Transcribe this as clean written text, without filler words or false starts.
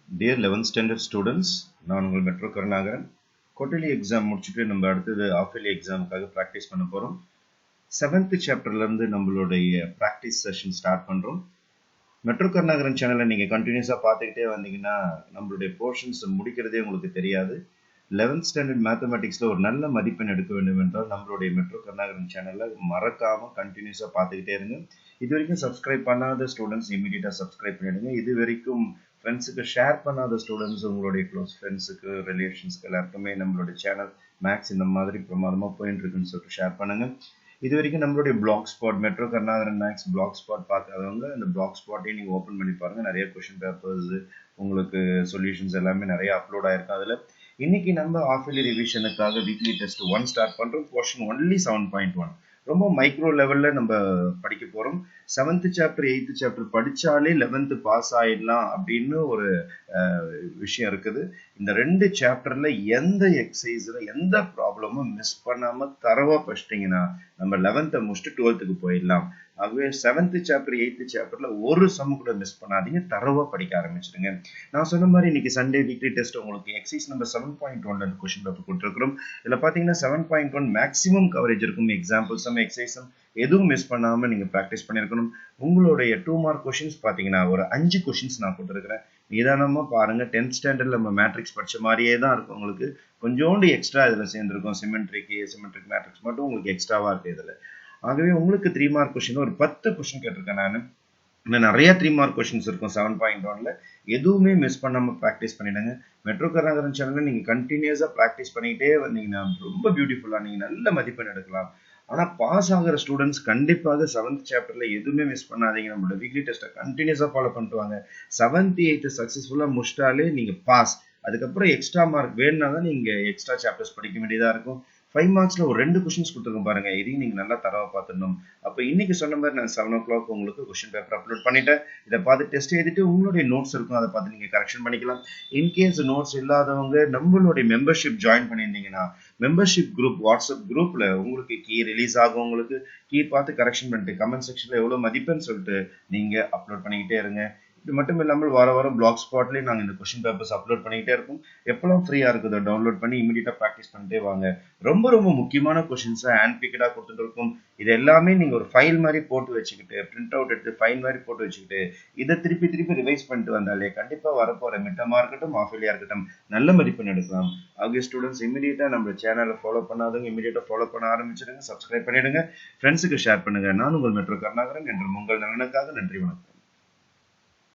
Dear 11th standard students, நான் உங்கள் metro Karunakaran. Quarterly exam முடிச்சுட்டு நம்ம அடுத்தது ஆஃபர்லி எக்ஸாமுக்காக ப்ராக்டிஸ் பண்ண போகிறோம். 7th சாப்டர்லேருந்து நம்மளுடைய ப்ராக்டிஸ் செஷன் ஸ்டார்ட் பண்ணுறோம். மெட்ரோ கருணாகரன் சேனலை நீங்கள் கண்டினியூஸாக பார்த்துக்கிட்டே வந்தீங்கன்னா நம்மளுடைய போர்ஷன்ஸ் முடிக்கிறதே உங்களுக்கு தெரியாது. 11th ஸ்டாண்டர்ட் மேத்தமெட்டிக்ஸில் ஒரு நல்ல மதிப்பெண் எடுக்க வேண்டும் என்றால் நம்மளுடைய மெட்ரோ கருணாகரன் சேனலை மறக்காமல் கண்டினியூஸாக பார்த்துக்கிட்டே இருங்க. இது வரைக்கும் சப்ஸ்கிரைப் பண்ணாத ஸ்டூடெண்ட்ஸ் இமீடியட்டாக சப்ஸ்கிரைப் பண்ணிவிடுங்க. இது வரைக்கும் ஃப்ரெண்ட்ஸுக்கு ஷேர் பண்ணாத ஸ்டூடெண்ட்ஸ் உங்களுடைய க்ளோஸ் ஃப்ரெண்ட்ஸுக்கு ரிலேஷன்ஸ்க்கு எல்லாருக்குமே நம்மளுடைய சேனல் மேக்ஸ் இந்த மாதிரி பிரமாதமாக போயிட்டு இருக்குன்னு சொல்லிட்டு ஷேர் பண்ணுங்கள். இது வரைக்கும் நம்மளுடைய black spot metro Karunakaran max black spot பார்க்காதவங்க இந்த பிளாக் ஸ்பாட்டையும் நீங்கள் ஓப்பன் பண்ணி பாருங்கள். நிறைய கொஷின் பேப்பர்ஸ் உங்களுக்கு சொல்யூஷன்ஸ் எல்லாமே நிறைய அப்லோட் ஆகிருக்கு. அதில் இன்னைக்கு நம்ம ஆஃபர்லி ரிவிஷனுக்காக வீக்லி டெஸ்ட் 1 ஸ்டார்ட் பண்ணுறோம். போர்ஷன் ஒன்லி 7.1 ரொம்ப மைக்ரோ லெவலில் நம்ம படிக்க போகிறோம். 7th சாப்டர் 8th சாப்டர் படித்தாலே 11th பாஸ் ஆகிடலாம் அப்படின்னு ஒரு விஷயம் இருக்குது. இந்த 2 சாப்டரில் எந்த எக்ஸசைஸில் எந்த ப்ராப்ளமும் மிஸ் பண்ணாமல் தரவாக படிச்சிட்டிங்கன்னா நம்ம 11th முடிச்சுட்டு 12th போயிடலாம். ஆகவே 7th சாப்டர் 8th சாப்டர்ல ஒரு சம் கூட மிஸ் பண்ணாதீங்க, தரவா படிக்க ஆரம்பிச்சிடுங்க. நான் சொன்ன மாதிரி இன்னைக்கு சண்டே வீக்லி டெஸ்ட் உங்களுக்கு எக்ஸசைஸ் நம்பர் 7.1 கொஸ்டின் பேப்பர் கொடுத்துருக்கிறோம். இதில் பார்த்தீங்கன்னா 7.1 மேக்ஸிமம் கவரேஜ் இருக்கும். எக்ஸாம்பிள்ஸும் எக்ஸசைஸும் எதுவும் மிஸ் பண்ணாமல் நீங்கள் ப்ராக்டிஸ் பண்ணியிருக்கணும். உங்களுடைய 2 மார்க் கொஷின்ஸ் பார்த்தீங்கன்னா ஒரு 5 கொஷின்ஸ் நான் கொடுத்துருக்கிறேன். நிதானமாக பாருங்கள். 10th ஸ்டாண்டர்டில் நம்ம மேட்ரிக்ஸ் படித்த மாதிரியே தான் இருக்கும். உங்களுக்கு கொஞ்சோண்டு எக்ஸ்ட்ரா இதில் சேர்ந்துருக்கும். சிமெட்ரிக் மேட்ரிக்ஸ் மட்டும் உங்களுக்கு எக்ஸ்ட்ராவாக இருக்குது இதில். ஆகவே உங்களுக்கு 3 மார்க் கொஸ்டின் ஒரு 10 கொஸ்டின் கேட்டிருக்கேன். நான் இன்னும் நிறைய 3 மார்க் கொஸ்டின்ஸ் இருக்கும் 7.1ல. எதுவுமே மிஸ் பண்ணாமல் ப்ராக்டிஸ் பண்ணிடுங்க. மெட்ரோ கருணாகரன் சேனலில் நீங்கள் கண்டினியூஸாக ப்ராக்டிஸ் பண்ணிக்கிட்டே வந்தீங்கன்னா ரொம்ப பியூட்டிஃபுல்லாக நீங்கள் நல்ல மதிப்பெண் எடுக்கலாம். ஆனால் பாஸ் ஆகிற ஸ்டூடெண்ட்ஸ் கண்டிப்பாக 7th சாப்டரில் எதுவுமே மிஸ் பண்ணாதீங்க. நம்மளோட வீக்லி டெஸ்ட்டை கண்டினியூஸாக ஃபாலோ பண்ணிட்டு வாங்க. 7th 8th சக்ஸஸ்ஃபுல்லாக முடிச்சிட்டாலே நீங்கள் பாஸ். அதுக்கப்புறம் எக்ஸ்ட்ரா மார்க் வேணும்னா தான் நீங்கள் எக்ஸ்ட்ரா சாப்டர்ஸ் படிக்க வேண்டியதாக இருக்கும். 5 மார்க்ஸில் ஒரு 2 கொஸ்டின்ஸ் கொடுத்துருக்கோம் பாருங்க. இதையும் நீங்கள் நல்லா தரவாக பார்த்துடணும். அப்போ இன்னைக்கு சொன்ன மாதிரி நான் 7 o'clock உங்களுக்கு கொஸ்டின் பேப்பர் அப்லோட் பண்ணிட்டேன். இதை பார்த்து டெஸ்ட் எழுதிட்டு உங்களுடைய நோட்ஸ் இருக்கும், அதை பார்த்து நீங்கள் கரெக்ஷன் பண்ணிக்கலாம். இன்கேஸ் நோட்ஸ் இல்லாதவங்க நம்மளுடைய மெம்பர்ஷிப் ஜாயின் பண்ணியிருந்தீங்கன்னா மெம்பர்ஷிப் குரூப் வாட்ஸ்அப் குரூப்பில் உங்களுக்கு கீ ரிலீஸ் ஆகும். உங்களுக்கு கீ பார்த்து கரெக்ஷன் பண்ணிட்டு கமெண்ட் செக்ஷனில் எவ்வளோ மதிப்பென்னு சொல்லிட்டு நீங்கள் அப்லோட் பண்ணிக்கிட்டே இருங்க. இது மட்டும் இல்லாமல் வாரம் பிளாக் ஸ்பாட்லேயே நாங்கள் இந்த கொஸ்டின் பேப்பர்ஸ் அப்லோட் பண்ணிக்கிட்டே இருக்கும். எப்பெல்லாம் ஃப்ரீயாக இருக்குதோ டவுன்லோட் பண்ணி இமீடியட்டாக ப்ராக்டிஸ் பண்ணிட்டே வாங்க. ரொம்ப முக்கியமான கொஸ்டின்ஸை ஹேண்ட் பிக்கடாக கொடுத்துட்டு இருக்கும். இது எல்லாமே நீங்கள் ஒரு ஃபைல் மாதிரி போட்டு வச்சுக்கிட்டு பிரிண்ட் அவுட் எடுத்து ஃபைல் மாதிரி போட்டு வச்சுக்கிட்டு இதை திருப்பி ரிவைஸ் பண்ணிட்டு வந்தாலே கண்டிப்பாக வரப்போகிற மிட்டமாக இருக்கட்டும் ஆஃபர்லியாக இருக்கட்டும் நல்ல மதிப்பெண் எடுக்கலாம். ஆகிய ஸ்டூடெண்ட்ஸ் இமீடியட்டாக நம்ம சேனலை ஃபாலோ பண்ணாதவங்க இமீடியட்டாக ஃபாலோ பண்ண ஆரம்பிச்சிடுங்க. சப்ஸ்கிரைப் பண்ணிடுங்க. ஃப்ரெண்ட்ஸுக்கு ஷேர் பண்ணுங்கள். நான் உங்கள் மெட்ரோ கருணாகரன் என்று உங்கள் நலனுக்காக. நன்றி, வணக்கம்.